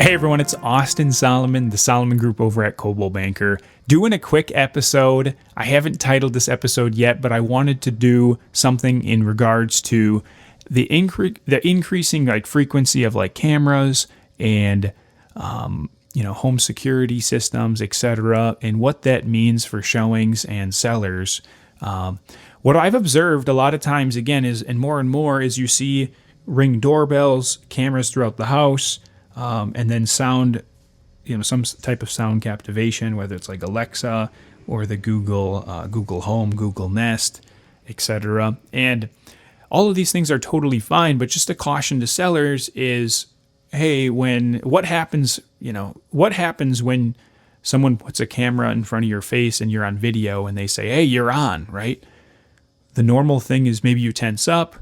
Hey everyone, it's Austin Solomon, the Solomon Group over at Coldwell Banker, doing a quick episode. I haven't titled this episode yet, but I wanted to do something in regards to the increasing frequency of cameras and home security systems, etc., and what that means for showings and sellers. What I've observed a lot of times, again, and more, is you see Ring doorbells, cameras throughout the house. And then sound, some type of sound captivation, whether it's like Alexa or the Google Home, Google Nest, etc. And all of these things are totally fine, but just a caution to sellers is, hey, what happens when someone puts a camera in front of your face and you're on video and they say, hey, you're on, right? The normal thing is maybe you tense up,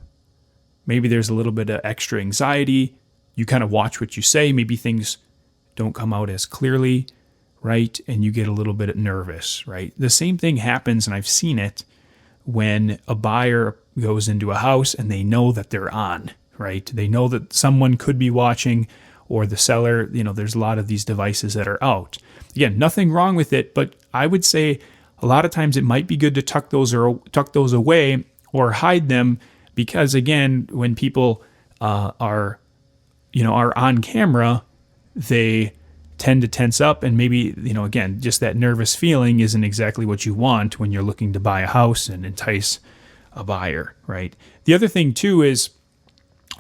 maybe there's a little bit of extra anxiety. You kind of watch what you say. Maybe things don't come out as clearly, right? And you get a little bit nervous, right? The same thing happens, and I've seen it, when a buyer goes into a house and they know that they're on, right? They know that someone could be watching, or the seller, there's a lot of these devices that are out. Again, nothing wrong with it, but I would say a lot of times it might be good to tuck those away or hide them, because again, when people are on camera, they tend to tense up, and maybe, again, just that nervous feeling isn't exactly what you want when you're looking to buy a house and entice a buyer, right? The other thing too is,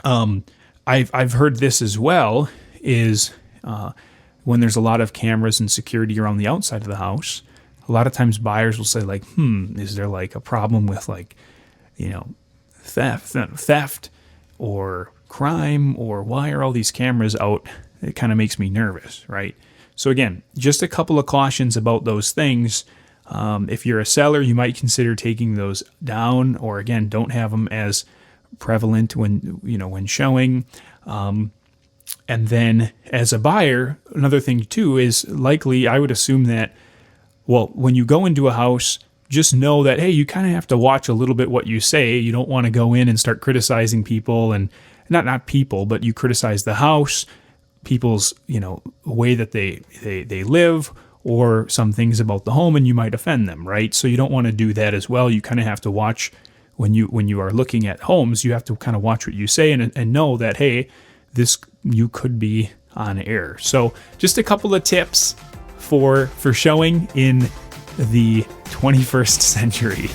I've heard this as well, is when there's a lot of cameras and security around the outside of the house, a lot of times buyers will say is there a problem with theft or crime, or why are all these cameras out? It kind of makes me nervous, right? So again, just a couple of cautions about those things. If you're a seller, you might consider taking those down, or again, don't have them as prevalent when showing. And then as a buyer, another thing too is likely, I would assume that, when you go into a house, just know that, hey, you kind of have to watch a little bit what you say. You don't want to go in and start criticizing people, and not people, but you criticize the house, people's, way that they live, or some things about the home, and you might offend them, right? So you don't want to do that as well. You kind of have to watch when you are looking at homes. You have to kind of watch what you say and know that, hey, you could be on air. So just a couple of tips for showing in the 21st century.